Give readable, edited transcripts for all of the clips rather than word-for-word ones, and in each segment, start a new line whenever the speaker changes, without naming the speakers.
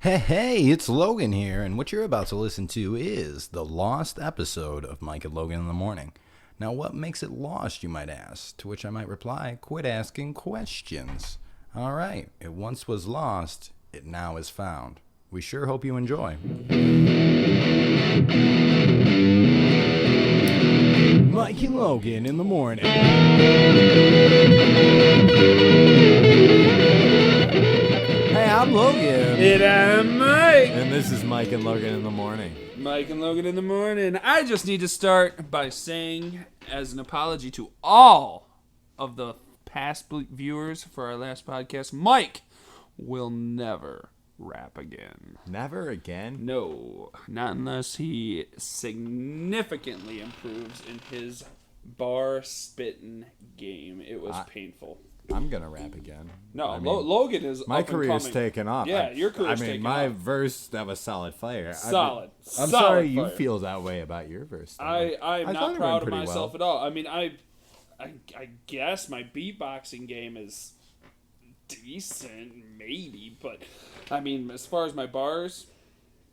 Hey, it's Logan here, and what you're about to listen to is the lost episode of Mike and Logan in the Morning. Now, what makes it lost, you might ask? To which I might reply, quit asking questions. All right, it once was lost, it now is found. We sure hope you enjoy. Mike and Logan in the Morning. Hey, I'm Logan.
And I'm Mike.
And this is Mike and Logan in the Morning.
Mike and Logan in the morning. I just need to start by saying, as an apology to all of the past viewers for our last podcast, Mike will never rap again.
Never again?
No, not unless he significantly improves in his bar spitting game. It was painful.
I'm gonna rap again.
No, Logan is
my
up and
career's
coming.
taken off.
Yeah, your career's taken
my
off.
verse, that was solid fire.
Solid.
I'm
solid
sorry you
fire.
feel that way about your verse. Though.
I'm
I
not
thought
proud
it
of
went
myself
pretty
at all. I mean, I guess my beatboxing game is decent, maybe, but I mean, as far as my bars,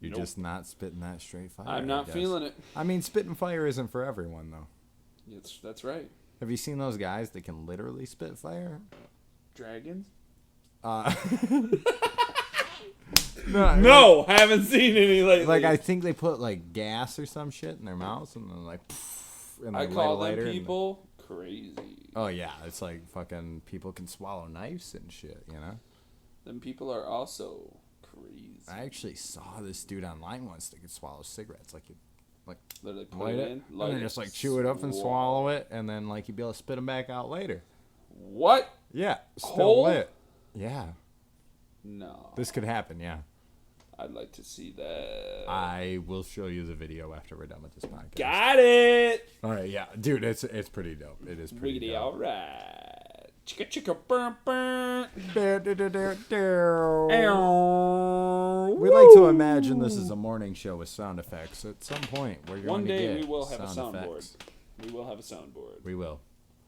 You're
nope.
just not spitting that straight fire.
I'm not feeling it.
I mean, spitting fire isn't for everyone, though.
That's right.
Have you seen those guys that can literally spit fire?
Dragons?
No,
haven't seen any lately.
like I think they put like gas or some shit in their mouths and then like. And
I
they
call
light a
them
lighter
people crazy.
Oh yeah, it's like fucking people can swallow knives and shit, you know?
Them people are also crazy.
I actually saw this dude online once that could swallow cigarettes. Like you'd
Literally put
light
it
it,
in,
and then just like chew it up and swallow it, and then like you'd be able to spit them back out later.
What?
Yeah, still
Whole?
lit. Yeah,
No.
this could happen, yeah.
I'd like to see that.
I will show you the video after we're done with this podcast.
Got it!
All right, yeah. Dude, it's pretty dope. It is pretty
Wiggity,
dope.
alright. Chicka chicka burn burn.
We like to imagine this is a morning show with sound effects. At some point, we're going
One
to
day
get
we will have a
sound
soundboard.
effects.
We will have a soundboard.
We will.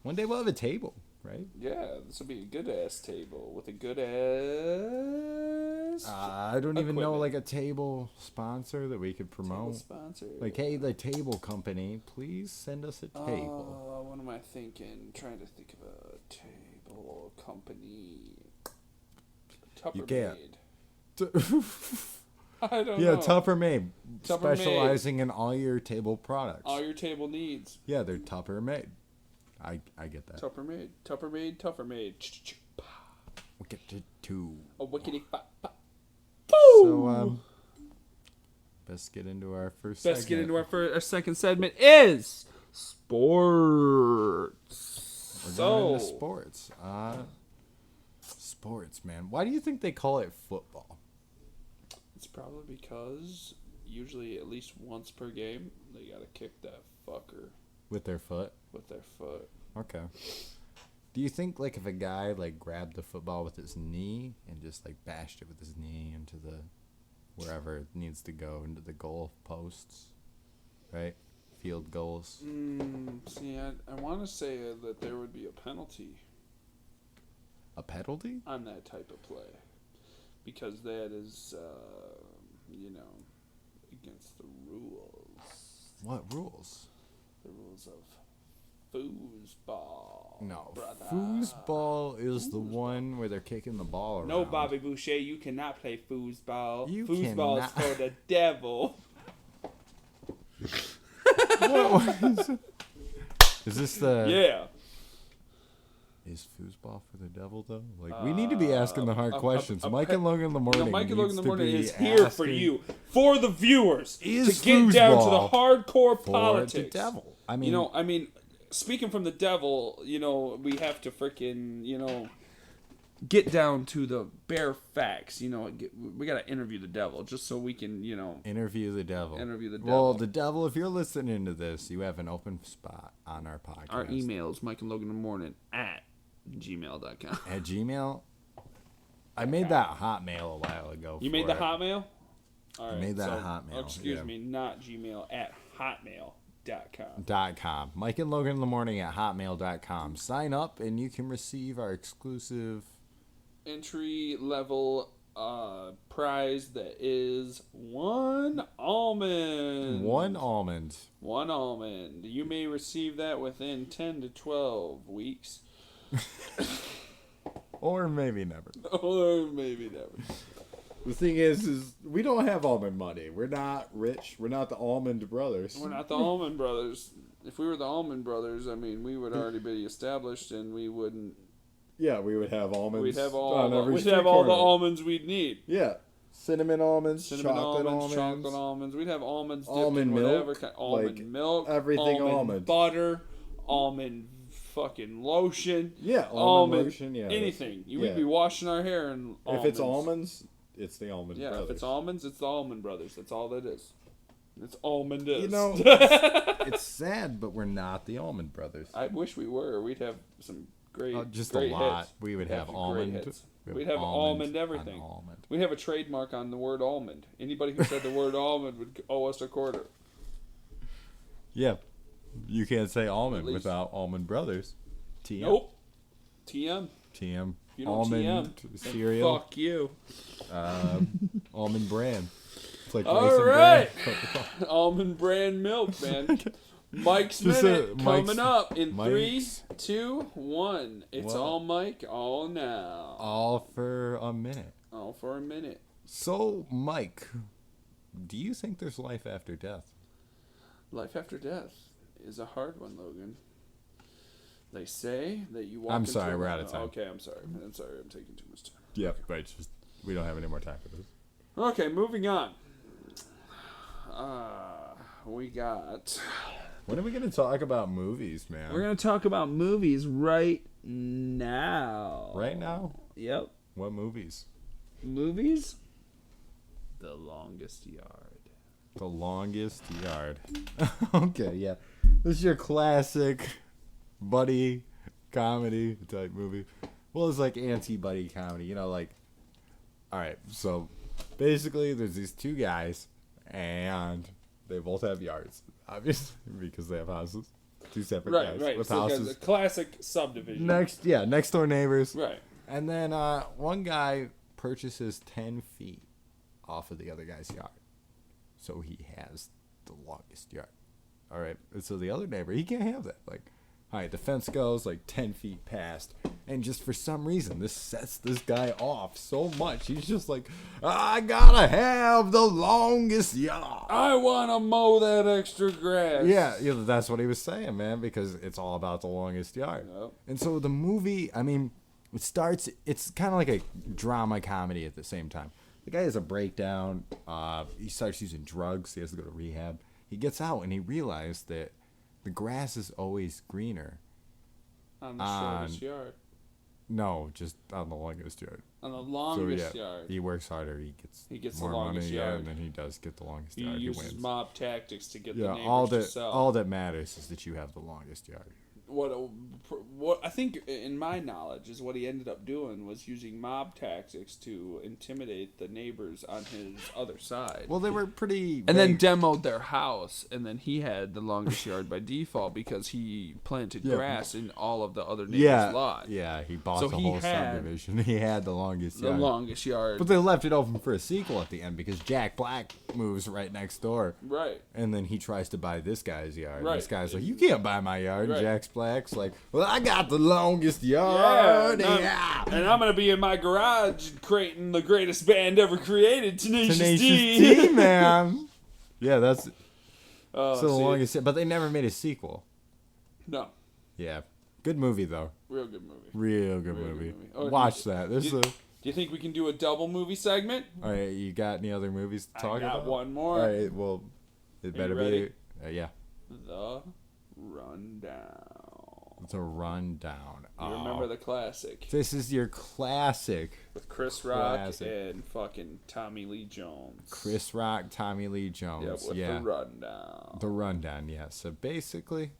One day we'll have a table, right?
Yeah, this will be a good ass table with a good ass.
I don't even know
equipment.
like a table sponsor that we could
Table
promote.
sponsor.
Like, hey, the table company, please send us a table.
What am I thinking? Trying to think of a table company.
You can't.
Tuppermade. I don't
Yeah,
know.
Tuppermade,
Tuppermade.
specializing in all your table products.
All your table needs.
Yeah, they're Tuppermade. I get that.
Tuppermade. Tuppermade.
We'll get to two.
A wickety pop pop.
So, best get into our first
Let's
segment.
get into our second segment is sports.
We're going into sports. Sports, man. Why do you think they call it football?
It's probably because usually at least once per game they gotta kick that fucker
With their foot?
with their foot.
Okay. Do you think, like, if a guy, like, grabbed the football with his knee and just, like, bashed it with his knee into the, wherever it needs to go, into the goal posts, right? Field goals.
See, I want to say that there would be a penalty
A penalty?
on that type of play because that is, against the rules.
What rules?
The rules of foosball.
No.
brother.
Foosball is the one where they're kicking the ball around.
No, Bobby Boucher, you cannot play foosball.
You
Foosball is
cannot.
for the devil.
What is it? Is this the...
Yeah.
Is foosball for the devil, though? Like, we need to be asking the hard questions. Mike and Logan in the morning.
Mike and Logan in the
needs to
morning
be
is here for
asking
you, for the viewers,
Is
to get down to the
foosball
hardcore
for
politics.
the devil. I mean,
Speaking from the devil, we have to freaking, get down to the bare facts. We got to interview the devil just so we can,
interview the devil.
Interview the
Well,
devil.
the devil, if you're listening to this, you have an open spot on our podcast.
Our email is Mike and Logan in the morning at gmail.com.
At Gmail? I made that Hotmail a while ago.
You made the Hotmail? All right,
made that Hotmail,
Excuse
yeah.
me, not Gmail, at hotmail.com.
.com. Mike and Logan in the morning at hotmail.com. Sign up and you can receive our exclusive
Entry level prize that is 1 almond.
1 almond.
1 almond. You may receive that within 10 to 12 weeks.
Or maybe never.
Or maybe never.
The thing is we don't have almond money. We're not rich. We're not the Almond Brothers.
We're not the Almond Brothers. If we were the Almond Brothers, I mean, we would already be established, and we wouldn't.
Yeah, we would have almonds.
We'd have
on every
We'd
street
have all the
corner.
almonds we'd need.
Yeah, cinnamon almonds, chocolate
chocolate almonds. We'd have almonds dipped
Almond
in
milk,
whatever kind. Almond
like
milk.
everything
almond.
almond.
Butter. Almond fucking lotion.
Yeah, almond lotion. Yeah,
anything.
yeah.
We'd be washing our hair in almonds.
If it's almonds, it's the Almond Brothers.
If it's almonds, it's the Almond Brothers. That's all that is. It's almond is.
You know, it's sad, but we're not the Almond Brothers.
I wish we were. We'd have some great,
Just
great
a lot.
hits.
We would have
Great
almond.
hits. We'd have almond everything.
Almond.
We'd have a trademark on the word almond. Anybody who said the word almond would owe us a quarter.
Yeah, you can't say almond
least.
without Almond Brothers. TM.
Nope. TM.
TM.
You know
Almond
TM.
cereal.
Fuck you.
Almond brand. It's like
All
Raisin
right.
Bran.
Almond brand milk, man. Mike's
Just
minute
Mike's-
coming up in
Mike's-
3, 2, 1. It's
What?
all Mike, all now.
All for a minute.
All for a minute.
So, Mike, do you think there's life after death?
Life after death is a hard one, Logan. They say that you walk
I'm
into
sorry,
a-
we're out of time.
Okay, I'm sorry. I'm taking too much time.
Yeah, right. Just we don't have any more time for this.
Okay, moving on. We got...
When are we going to talk about movies, man?
We're going to talk about movies right now.
Right now?
Yep.
What movies?
Movies? The Longest Yard.
The Longest Yard. Okay, yeah. This is your classic buddy comedy type movie. Well, it's like anti-buddy comedy, you know, like... Alright, so basically there's these two guys, and they both have yards, obviously, because they have houses. Two separate guys
Right.
with
So
houses.
a classic subdivision.
Next door neighbors.
Right.
And then one guy purchases 10 feet off of the other guy's yard. So he has the longest yard. All right. And so the other neighbor, he can't have that. Like, all right, the fence goes like 10 feet past. And just for some reason, this sets this guy off so much. He's just like, I gotta have the longest yard.
I want to mow that extra grass.
Yeah, that's what he was saying, man, because it's all about the longest yard.
Yep.
And so the movie, I mean, it's kind of like a drama comedy at the same time. The guy has a breakdown. He starts using drugs. He has to go to rehab. He gets out and he realized that the grass is always greener.
On the shortest yard.
No, just on the longest yard.
On the longest
So, yeah,
yard.
he works harder. He gets
the
more
longest
money,
yard.
and then he does get the longest
He
yard.
uses
he wins.
mob tactics to get the
Yeah,
neighbors to sell.
all that matters is that you have the longest yard.
What I think, in my knowledge, is what he ended up doing was using mob tactics to intimidate the neighbors on his other side.
Well, they were pretty.
And then
vague.
demoed their house, and then he had the longest yard by default because he planted grass in all of the other neighbors' lot.
Yeah, he bought
So
the
he
whole
had
subdivision. He had the longest
The
yard.
longest yard.
But they left it open for a sequel at the end because Jack Black moves right next door.
Right.
And then he tries to buy this guy's yard.
Right.
This guy's like, you can't buy my yard.
Right.
Jack Black's like, well, I got the longest yard. Yeah.
And I'm going to be in my garage creating the greatest band ever created, Tenacious
Tenacious
D.
D, man. Yeah, that's
Oh,
so the
see,
longest. But they never made a sequel.
No.
Yeah. Good movie, though.
Real good movie.
Real good
Real
movie.
good movie. Oh,
Watch that. This is
Do
a...
you think we can do a double movie segment?
All right, you got any other movies to talk
I got
about?
one more.
All right, well, it better
ready?
be. Yeah,
The Rundown.
it's a rundown.
You remember the classic
This is your classic.
with Chris Rock
Classic.
and fucking Tommy Lee Jones.
Chris Rock, Tommy Lee Jones.
Yep, with
yeah,
The Rundown.
The rundown. Yeah. So basically,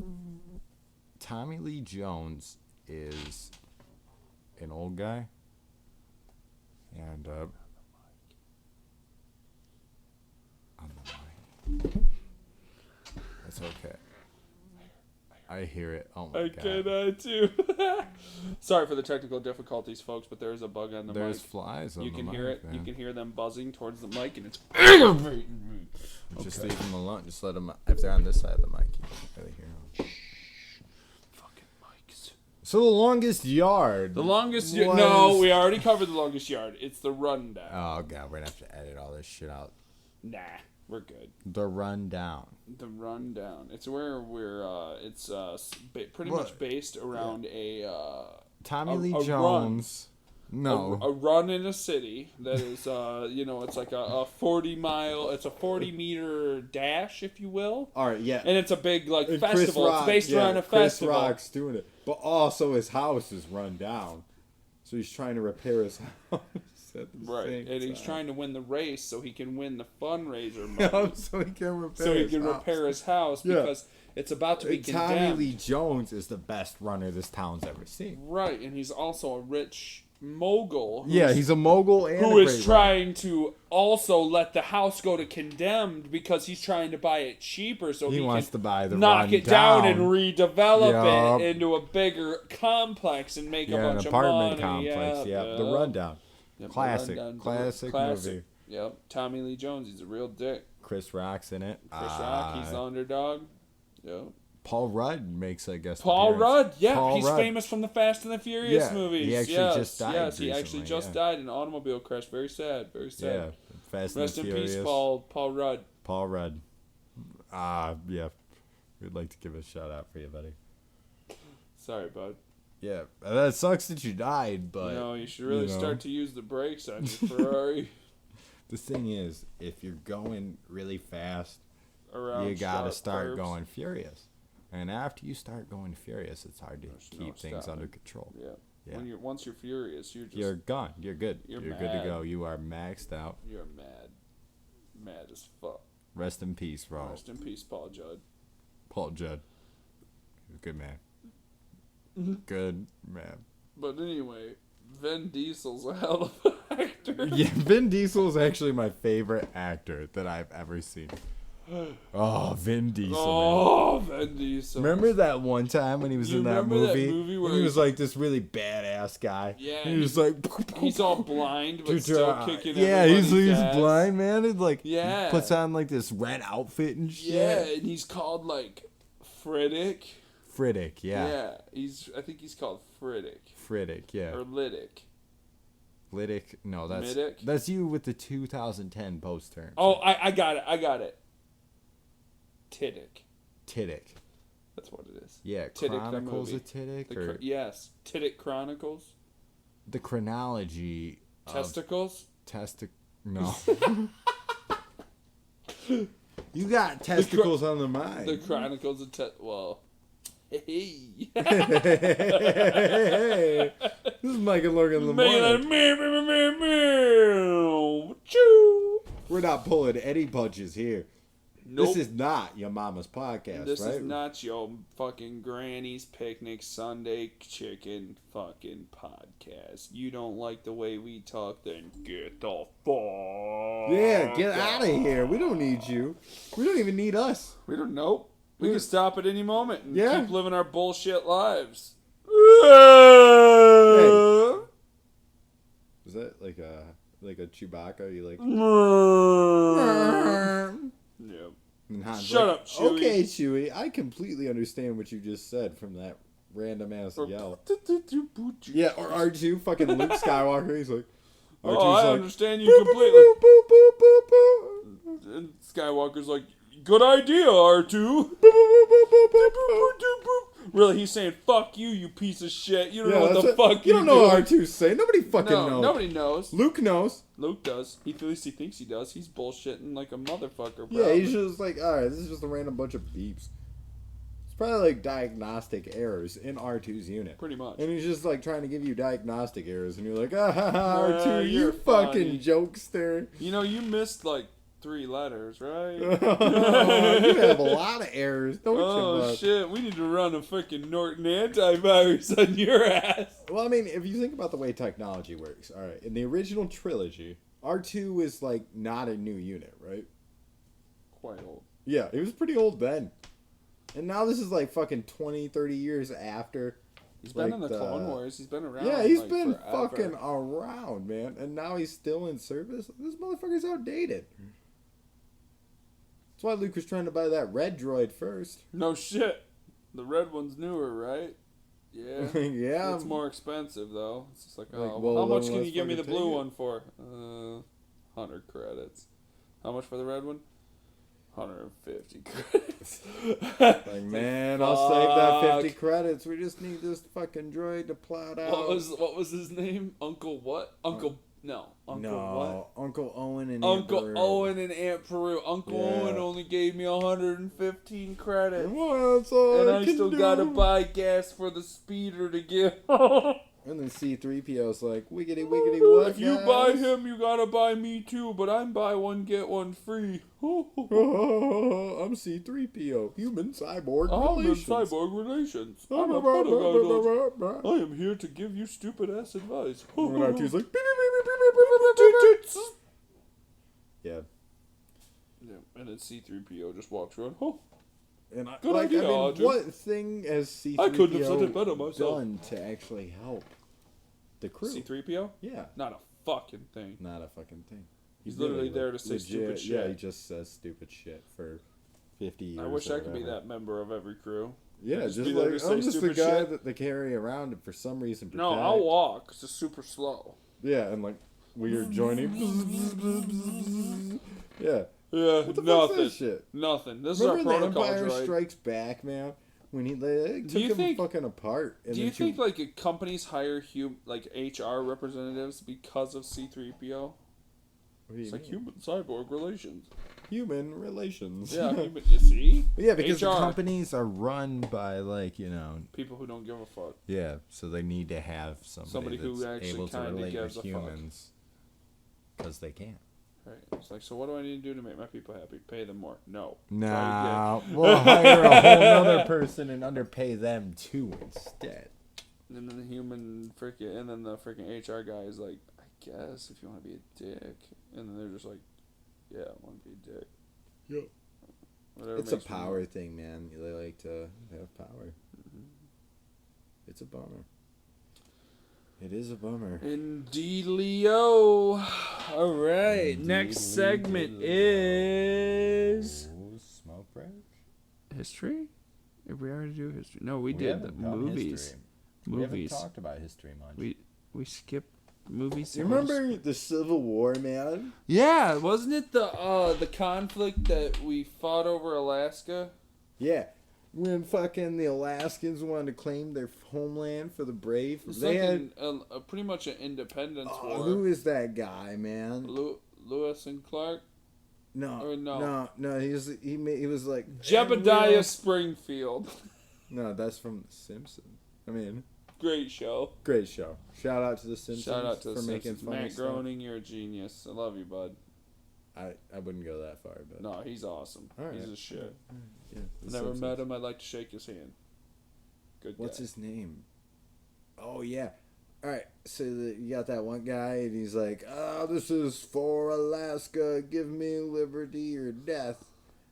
Tommy Lee Jones is an old guy, and on the mic. That's okay. I
I hear it. Oh my
I
god.
cannot too. Sorry for the technical difficulties, folks, but there's a bug on the
There's
mic.
flies on
You
the
can
mic,
hear it.
man.
You can hear them buzzing towards the mic, and it's aggravating me.
Just leave them alone. Just let them. If they're on this side of the mic, you can't really hear them.
Fucking mics.
So the longest yard.
The longest
was...
No, we already covered the longest yard. It's the rundown.
Oh god, we're gonna have to edit all this shit out.
Nah, we're good.
The rundown.
The rundown. It's where we're. It's pretty much based around
Tommy
a
Lee Jones. No.
a run in a city that is it's like a 40-mile. It's a 40-meter dash, if you will.
All right, yeah.
And it's a big
And
festival.
Chris Rock,
It's based around a festival.
Chris Rock's doing it, but also his house is run down, so he's trying to repair his house. At the
Right,
same
and he's
time.
trying to win the race so he can win the fundraiser money.
Yeah, so he can repair his house. Yeah.
Because it's about to be condemned.
Tommy Lee Jones is the best runner this town's ever seen.
Right, and he's also a rich mogul.
Yeah, he's a mogul and
who
a
is
great
trying to also let the house go to condemned because he's trying to buy it cheaper so
He wants
can
to buy the
knock it down and
rundown.
redevelop
Yup.
it into a bigger complex and make a
an
bunch of
apartment
money.
complex. Yeah, the rundown.
Yep,
Classic,
the rundown.
classic movie.
Yep, Tommy Lee Jones, he's a real dick.
Chris Rock's in it.
Chris Rock, he's the underdog. Yep.
Paul Rudd makes, I guess.
Paul Rudd, yeah,
Paul
he's
Rudd.
famous from the Fast and the Furious
Yeah,
movies.
he actually
yes,
just died
yes, he actually
recently,
just died in an automobile crash. Very sad, very sad.
Yeah, Fast
Rest
and
in
Furious.
peace, Paul Rudd.
Paul Rudd. Yeah. We'd like to give a shout out for you, buddy.
Sorry, bud.
Yeah, that sucks that you died, but...
You should really start to use the brakes on your Ferrari.
The thing is, if you're going really fast,
Around
you gotta
sharp
start
curves.
going furious. And after you start going furious, it's hard to
There's
keep
no
things
stopping.
under control.
Yeah.
Yeah.
Once you're furious, you're just
You're gone. You're good.
You're
You're good to
mad.
go. You are maxed out.
you're mad as fuck.
Rest in peace, bro.
Rest in peace, Paul Judd.
Paul Judd. He's a good man.
Mm-hmm.
Good man.
But anyway, Vin Diesel's a hell of an actor.
Yeah, Vin Diesel is actually my favorite actor that I've ever seen. Oh, Vin Diesel, man.
Oh, Vin Diesel.
Remember that one time when he was
You
in that
remember that
movie?
movie where
And he
he-
was like this really badass guy.
Yeah,
And he was like...
He's all blind, but still kicking
Yeah,
everybody's
he's
ass.
blind, man. And like,
Yeah.
he puts on like this red outfit and shit.
Yeah, and he's called like Friddick.
Friddick, yeah.
I think he's called Friddick.
Friddick, yeah.
Or Liddick.
Liddick, no,
Middick?
that's you with the 2010 post term.
Oh, I got it. Tiddick.
Tiddick.
That's what it is.
Yeah,
Tiddick, the
Chronicles
movie.
of Tiddick? Or
Yes, Tiddick Chronicles.
the chronology
Testicles.
No. You got testicles on the mind.
The Chronicles of well. Hey.
Hey, this is Mike and Logan in the morning.
Choo.
We're not pulling any punches here.
Nope.
This is not your mama's podcast,
This
right?
is not your fucking granny's picnic Sunday chicken fucking podcast. You don't like the way we talk, then get the fuck.
Yeah, get out of here. We don't need you. We don't even need us.
We don't know. We can stop at any moment and
Yeah.
keep living our bullshit lives.
Is that like a Chewbacca? You like?
Yeah.
And Han's
Shut
like,
up, Chewie.
Okay, Chewie. I completely understand what you just said from that random ass yell. Yeah, or R2, fucking Luke Skywalker. He's like, R2's
Oh, I
like,
understand you
"Boop, boop,
completely.
boop, boop, boop, boop, boop."
And Skywalker's like, good idea, R2.
Boop, boop, boop, boop, boop, boop, boop.
Really, he's saying, fuck you piece of shit. You don't know what
that's
the fuck
you don't know
doing.
what R2's saying. Nobody fucking
No,
knows.
nobody knows.
Luke knows.
Luke does. At least he thinks he does. He's bullshitting like a motherfucker, bro.
Yeah, he's just like, alright, this is just a random bunch of beeps. It's probably like diagnostic errors in R2's unit.
Pretty much.
And he's just like trying to give you diagnostic errors, and you're like, R2, you
you're
fucking
funny.
jokester.
You know, you missed like 3 letters, right?
You have a lot of errors, don't you,
Oh,
bud?
shit. We need to run a fucking Norton antivirus on your ass.
Well, I mean, if you think about the way technology works, alright, in the original trilogy, R2 was like not a new unit, right?
Quite old.
Yeah, it was pretty old then. And now this is like fucking 20, 30 years after.
He's been in the Clone Wars. He's been around.
Yeah, he's
like,
been
forever.
fucking around, man. And now he's still in service. This motherfucker's outdated. That's why Luke was trying to buy that red droid first.
No shit. The red one's newer, right? Yeah.
Yeah.
It's more expensive though. It's just like,
Like,
oh,
well,
how much
then
can
let's
you give me the
fucking
blue
take it.
one for? 100 credits. How much for the red one? 150 credits.
Like, man, I'll save that 50
Fuck.
credits. We just need this fucking droid to plow it out.
What was his name? Uncle what? Uncle what?
Uncle Owen and
Uncle
Aunt Beru.
Owen and Aunt Peru. Uncle
Yeah.
Owen only gave me 115 credits.
Well, that's all
And
I
I
can
still
do.
gotta buy gas for the speeder to get.
And then C-3PO's like, wiggity wiggity what,
If you buy
guys?
him, you gotta buy me too, but I'm buy one, get one free.
I'm C-3PO, human cyborg
I'm in
relations.
cyborg relations. I'm a pedagogue. I
And
am here to give you stupid ass advice.
R2's like, beep, beep, beep, beep, beep, beep, beep, beep. Yeah.
Yeah, and then C-3PO just walks around.
And I,
Good
like,
idea,
I mean,
Audrey.
what thing has C-3PO
I couldn't have said it better myself.
done to actually help the crew?
C-3PO?
Yeah.
Not a fucking thing.
Not a fucking thing.
He's literally there to say stupid shit.
Yeah, he just says stupid shit for 50 years.
I wish
or
I could be
whatever.
that member of every crew.
Yeah,
Just
just
be there
like,
to say
I'm just the
stupid
guy
shit.
that they carry around and for some reason
No,
protect.
I'll walk. It's just super slow.
Yeah, and like, we are joining. Yeah.
Yeah,
What the fuck's
nothing.
that shit?
Nothing. This
Remember
is
in
our
the
protocol
Empire
droid.
Strikes Back, man? When he they took
you
him
think-
fucking apart. And
Do
then
you think like companies hire like HR representatives because of C-3PO?
What do you
It's like
mean?
human cyborg relations.
Human relations.
Yeah, human, you see?
Yeah, because the
HR.
companies are run by
People who don't give a fuck.
yeah, so they need to have
Somebody
that's
who actually
able to
kinda
relate
gives
with
a fuck.
humans because they can't.
Right. It's like, so what do I need to do to make my people happy? Pay them more. No.
Nah, we'll hire a whole other person and underpay them too instead.
And then the freaking HR guy is like, I guess if you want to be a dick. And then they're just like, yeah, I want to be a dick.
Yep.
Whatever
It's a
makes me
power thing, man. They like to have power.
Mm-hmm.
It's a bummer. It is a bummer.
Indeed, Leo. All right.
Indeed,
Next segment is
Smoke break?
history. Did we already do history? No, we did the movies.
We haven't
Movies.
talked about history much.
We skipped movies.
You remember the Civil War, man?
Yeah, wasn't it the conflict that we fought over Alaska?
Yeah. When fucking the Alaskans wanted to claim their homeland for the brave.
It's
They
like
had...
pretty much an independence war.
who is that guy, man?
Lewis and Clark?
No.
Or no.
No, he was like...
Jebediah Springfield.
No, that's from The Simpsons. I mean...
Great show.
Great show. Shout out to The Simpsons
Shout out to
for
the
making
Simpsons.
funny
Matt
stuff.
Groening, you're a genius. I love you, bud.
I wouldn't go that far, but...
No, he's awesome.
All right.
He's a shit.
Yeah, The
Never
Simpsons.
met him. I'd like to shake his hand. Good guy.
What's his name? Oh, yeah. All right, so you got that one guy, and he's like, "Oh, this is for Alaska. Give me liberty or death."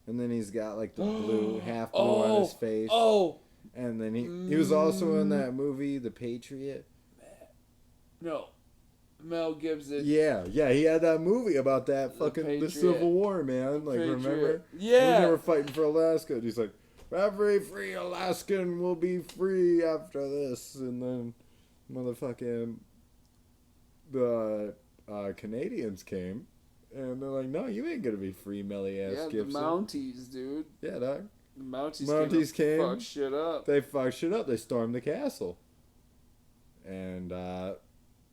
And then he's got like the blue, half blue on his face.
Oh,
And then he was also in that movie, The Patriot.
no. Mel Gibson.
Yeah, he had that movie about that
The
fucking the
Patriot.
Civil War, man. Like,
Patriot.
remember?
Yeah.
When they were fighting for Alaska, and he's like, "Every free Alaskan will be free after this." And then, motherfucking, the Canadians came, and they're like, "No, you ain't gonna be free, Melly ass
Yeah,
Gibson."
the Mounties, dude.
Yeah, dog.
The Mounties,
Mounties came.
Fuck shit up.
They fucked shit up. They stormed the castle. And,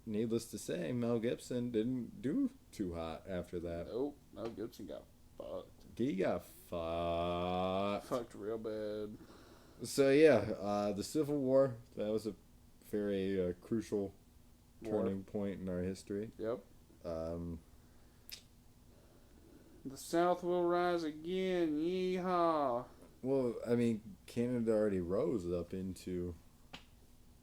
needless to say, Mel Gibson didn't do too hot after that.
Nope. Mel Gibson got fucked.
He got fucked.
Fucked real bad.
So, yeah, the Civil War, that was a very crucial turning point in our history.
Yep.
Um,
The South will rise again. Yeehaw.
well, I mean, Canada already rose up into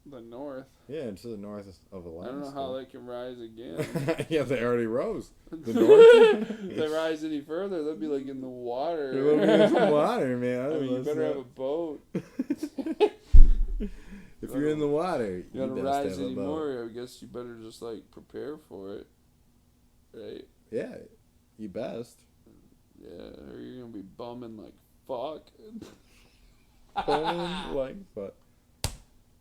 The north.
Yeah, into the north of Alaska.
I don't know how they can rise again.
Yeah, they already rose. The north.
If they rise any further, they'll be like in the water.
They'll be in the water, man.
I mean, you better have a boat.
If you're in the water,
you gotta
best
rise
have a boat.
anymore. I guess you better just like prepare for it, right?
Yeah, you best.
Yeah, or you're gonna be bumming like fuck.
Bumming like fuck.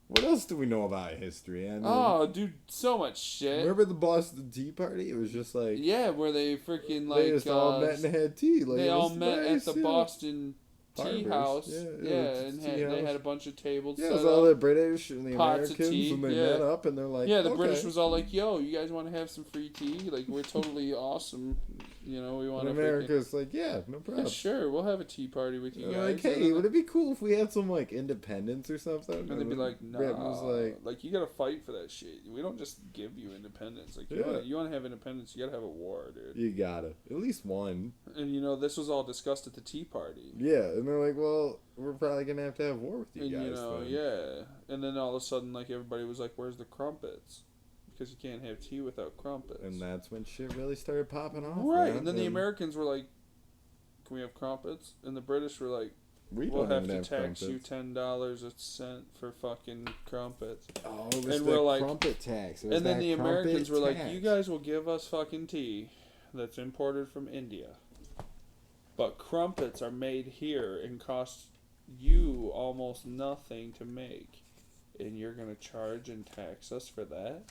What else do we know about history? I mean,
Oh, dude, so much shit.
remember the Boston Tea Party? It was just like
Yeah, where they freaking like
they just all met and had tea. Like
they
it
all
was
met
nice,
at the
yeah.
Boston Tea
Harbor's,
House.
yeah,
And
tea
they
house.
had a bunch of tables.
Yeah, it
set
was all
up.
the British and the
Pots of
Americans,
tea,
and they
yeah.
met up and they're like,
Yeah, the
okay.
British was all like, "Yo, you guys want to have some free tea? Like, we're totally awesome. You know, we want
And
to."
America's like, yeah, no
Yeah,
problem.
sure, we'll have a tea party with you
They're
guys.
like, hey, would it be cool if we had some like independence or something?
And they'd be like, "No,
Britain was
like you gotta fight for that shit. We don't just give you independence. Like,
Yeah.
you want to have independence, you gotta have a war, dude."
you gotta at least one.
And you know, this was all discussed at the Tea Party.
Yeah, and they're like, well, we're probably gonna have to have war with you
And
guys.
you know,
then.
yeah. And then all of a sudden, like everybody was like, "Where's the crumpets?" Because you can't have tea without crumpets.
And that's when shit really started popping off.
right.
man.
And then the Americans were like, "Can we have crumpets?" And the British were like,
we
"We'll
don't
have
even
to tax you
crumpets.
$10 a cent for fucking crumpets."
Oh, it was
And
the
we're like-
crumpet tax. It was
And then
that
the Americans were
crumpet
like,
tax.
"You guys will give us fucking tea that's imported from India, but crumpets are made here and cost you almost nothing to make, and you're gonna charge and tax us for that?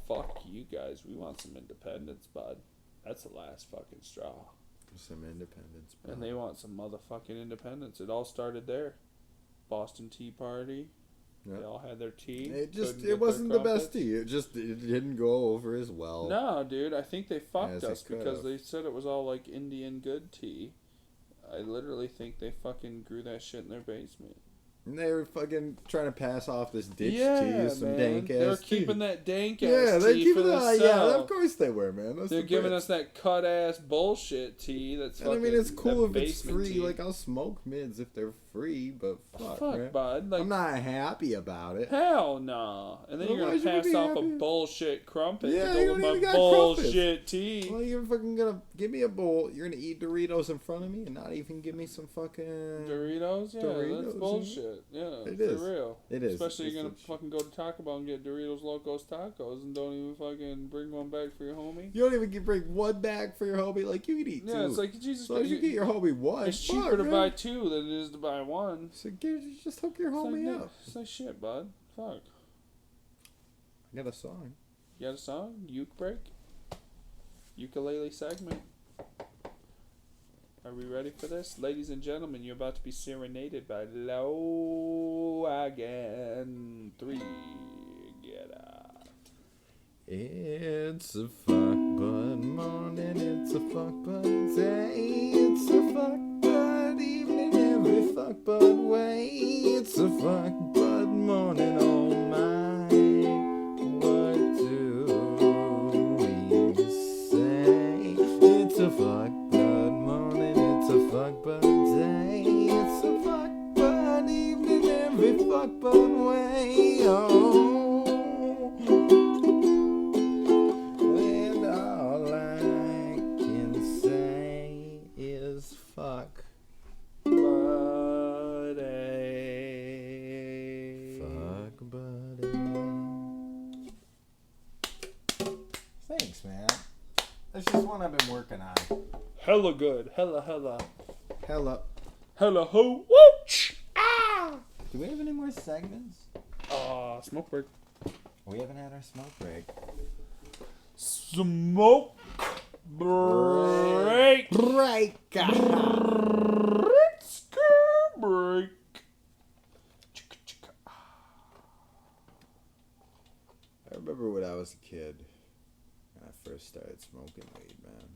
Fuck you guys. We want some independence, bud. That's the last fucking straw."
Some independence. Bro.
And they want some motherfucking independence. It all started there. Boston Tea Party.
Yep.
They all had their tea.
It just
couldn't
it
get
wasn't
their
the best
crumpets.
tea. It didn't go over as well.
No, dude. I think they fucked
As it
us because
could've.
they said it was all like Indian good tea. I literally think they fucking grew that shit in their basement.
And they were fucking trying to pass off this ditch
Yeah,
tea as some
man.
dank ass
They're
tea.
keeping that dank ass
Yeah, they're
tea
keeping
for
that. Yeah,
themselves.
of course they were, man. That's
They're
the
giving
Brits.
us that cut ass bullshit tea. That's
And I
fucking.
mean, it's cool
that
if it's
basement
free.
tea.
Like, I'll smoke mids if they're free, but fuck, man.
bud. Like,
I'm not happy about it.
hell no. And then
Well,
you're
why
gonna
should we
pass
be
off a
happy?
bullshit crumpet
Yeah,
to
you
go
don't
with
even
my
got
bullshit tea.
Well, you're fucking gonna give me a bowl. You're gonna eat Doritos in front of me and not even give me some fucking
Doritos? Yeah,
Doritos,
that's
yeah.
bullshit. Yeah,
It
for
is.
real.
It is.
Especially
It's
you're gonna
legit.
fucking go to Taco Bell and get Doritos Locos Tacos and don't even fucking bring one back for your homie.
You don't even bring one bag for your homie. Like, you can eat two.
Yeah, it's like Jesus
as long as you get your homie one.
It's cheaper
fuck,
to
man.
buy two than it is to buy one.
So just hook your
It's like,
homie
yeah,
up.
it's like shit, bud. Fuck.
I got a song.
You got a song? Uke break? Ukulele segment. Are we ready for this? Ladies and gentlemen, you're about to be serenaded by Logan 3. Get out.
It's a fuck bud morning, it's a fuck bud day, it's a fuck bud evening, every fuck bud way, it's a fuck bud morning, oh my, what do we say? It's a fuck bud morning, it's a fuck bud day, it's a fuck bud evening, every fuck bud way, oh. And all I can say is fuck.
Buddy.
Fuck, buddy. Thanks, man. That's just one I've been working on.
Hella good. Hella.
Hella.
Hella ho. Wooch. Ah!
Do we have any more segments?
Smoke break.
We haven't had our smoke break.
Smoke break.
Break.
Break.
I remember when I was a kid and I first started smoking weed, man.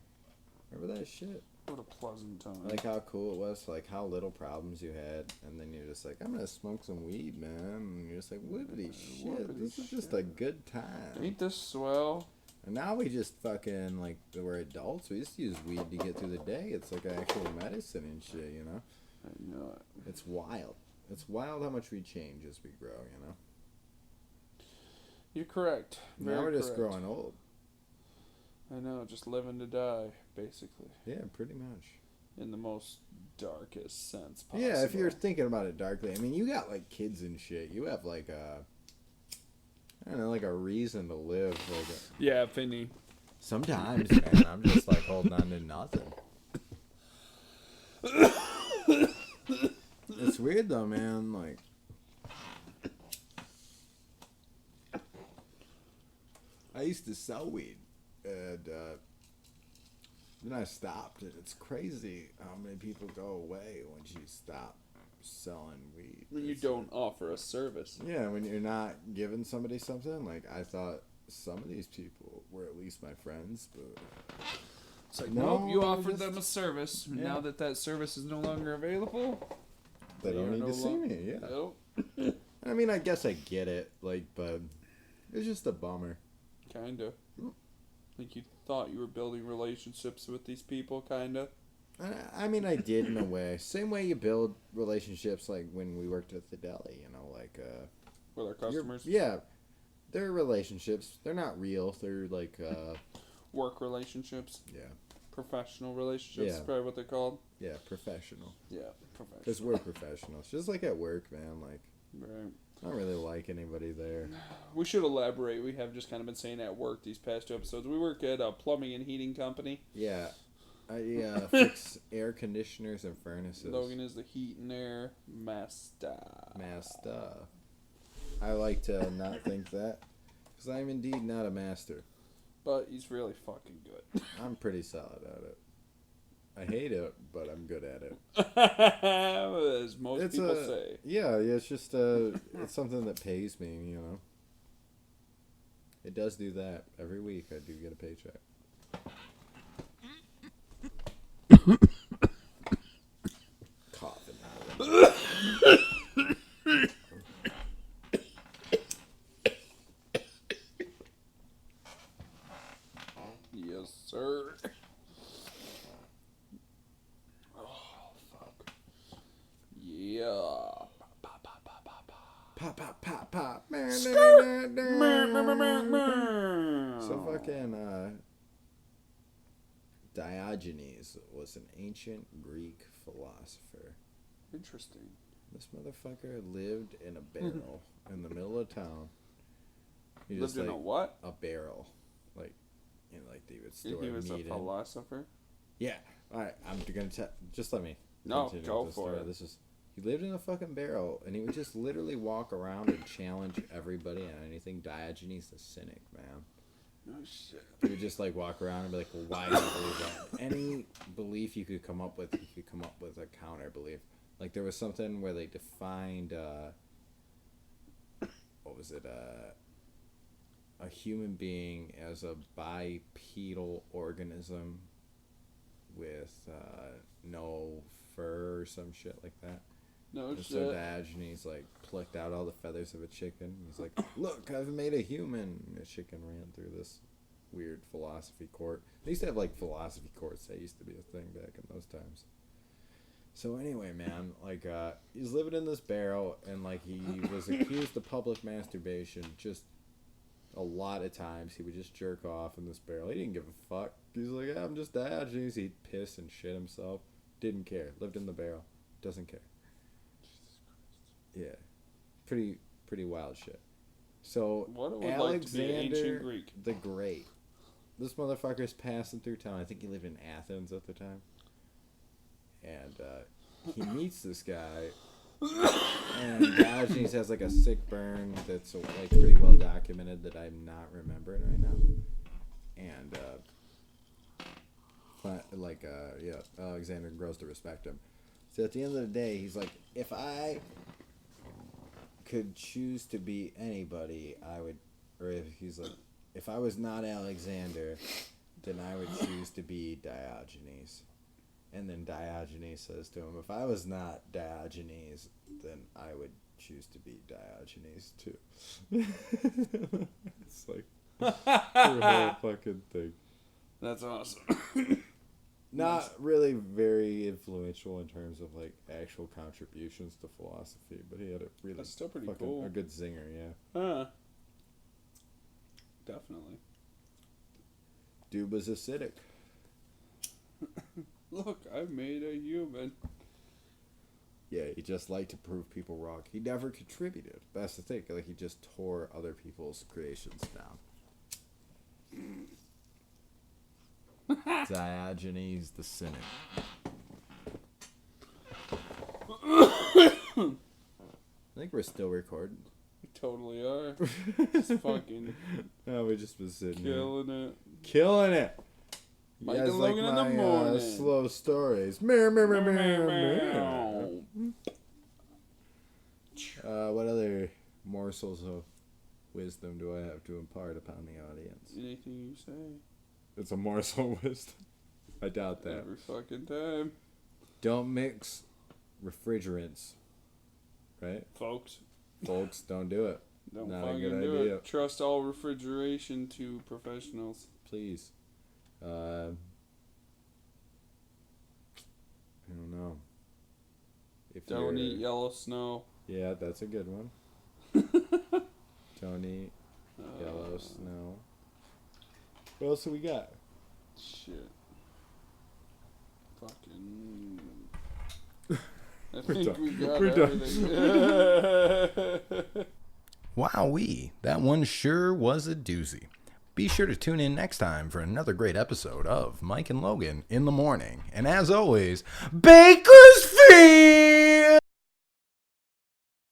Remember that shit?
What a pleasant time.
Like how cool it was, like how little problems you had, and then you're just like, I'm gonna smoke some weed, man. And you're just like, whippity shit,
Whippity
this is just
shit.
a good time.
Ain't this swell?
And now we just fucking, like, we're adults, we just use weed to get through the day. It's like actual medicine and shit, you know?
I know it.
It's wild. It's wild how much we change as we grow, you know?
You're correct.
Now we're just
correct.
growing old.
I know, just living to die, basically.
Yeah, pretty much.
In the most darkest sense possible.
Yeah, if you're thinking about it darkly, I mean, you got like kids and shit. You have like I don't know, like a reason to live. Like
yeah, Finney.
sometimes, man, I'm just like holding on to nothing. It's weird though, man. Like, I used to sell weed, and then I stopped. And it's crazy how many people go away once you stop selling weed.
When you don't offer a service.
Yeah, when you're not giving somebody something. Like, I thought some of these people were at least my friends, but
It's like,
no,
nope, you offered
just-
them a service.
Yeah.
Now that service is no longer available,
they don't
are
need
no
to see
lo-
me. Yeah.
Nope.
I mean, I guess I get it. Like, but it's just a bummer.
Kinda. Like you thought you were building relationships with these people, kinda.
I mean, I did in a way. Same way you build relationships, like when we worked at the deli. You know, like
With our customers.
yeah, they're relationships. They're not real. They're like
Work relationships.
yeah,
Professional relationships is
Yeah.
probably what they're called.
yeah, professional.
Yeah,
Because
professional.
we're professionals. Just like at work, man. Like,
Right.
I don't really like anybody there.
We should elaborate. We have just kind of been saying at work these past 2 episodes. We work at a plumbing and heating company.
Yeah, I fix air conditioners and furnaces.
Logan is the heat and air master.
Master. I like to not think that, because I'm indeed not a master.
But he's really fucking good.
I'm pretty solid at it. I hate it, but I'm good at it.
As most people say.
Yeah, it's just it's something that pays me, you know. It does do that. Every week I do get a paycheck. Coughing.
Yes, sir. Oh, fuck. Yeah. Pop, pop, pop, pop, pop.
Pop, pop, pop, pop. So fucking Diogenes was an ancient Greek philosopher.
Interesting.
This motherfucker lived in a barrel in the middle of town. He
Lived
just,
in
like,
a what?
a barrel, like, you know, like they would store
He was a
meat in.
philosopher?
Yeah. All right, I'm gonna tell. Just let me.
No,
continue
go
with the
for
story.
it.
This is. He lived in a fucking barrel, and he would just literally walk around and challenge everybody on anything. Diogenes the cynic, man.
Oh, shit.
He would just like walk around and be like, well, "Why do you believe that?" Any belief you could come up with, you could come up with a counter belief. Like there was something where they defined, what was it? A human being as a bipedal organism with no fur or some shit like that.
No
And
shit.
so Diogenes like plucked out all the feathers of a chicken. He's like, "Look, I've made a human." And the chicken ran through this weird philosophy court. They used to have like philosophy courts. That used to be a thing back in those times. So anyway, man, like he's living in this barrel, and like he was accused of public masturbation. Just a lot of times he would just jerk off in this barrel. He didn't give a fuck. He's like, "I'm just Diogenes." He'd piss and shit himself. Didn't care. Lived in the barrel. Doesn't care. Yeah, pretty wild shit. So
What it would like to be
Alexander
ancient Greek.
the Great, this motherfucker's passing through town. I think he lived in Athens at the time, and he meets this guy, and Diogenes has like a sick burn that's like pretty well documented that I'm not remembering right now, and Alexander grows to respect him. So at the end of the day, he's like, if I could choose to be anybody, I would, or if I was not Alexander, then I would choose to be Diogenes. And then Diogenes says to him, if I was not Diogenes, then I would choose to be Diogenes too. It's like the whole fucking thing.
That's awesome.
Not really very influential in terms of like actual contributions to philosophy, but he had a really
That's still pretty
fucking
cool.
a good zinger, yeah.
Huh. Definitely.
Dude was acidic.
Look, I made a human.
Yeah, he just liked to prove people wrong. He never contributed. That's the thing. Like, he just tore other people's creations down. Diogenes the Cynic. I think we're still recording.
We totally are. Just fucking
No, we just been sitting
killing
here.
it.
Killing it. You
Mike
guys
and
like
Logan in
my
the morning.
slow stories. Meow, meow, meow, meow, meow. What other morsels of wisdom do I have to impart upon the audience?
Anything you say.
It's a morsel of wisdom. I doubt that.
Every fucking time.
Don't mix refrigerants. Right?
Folks.
Folks, don't do it.
Don't
Not a
fucking
good
do
idea.
it. Trust all refrigeration to professionals.
Please. I don't know. If
Don't
you're-
eat yellow snow.
Yeah, that's a good one. Don't eat yellow snow. What else do we got?
Shit. Fucking. I
We're
think
done.
we got
We're done.
everything.
Wowee, that one sure was a doozy. Be sure to tune in next time for another great episode of Mike and Logan in the Morning. And as always, Bakersfield!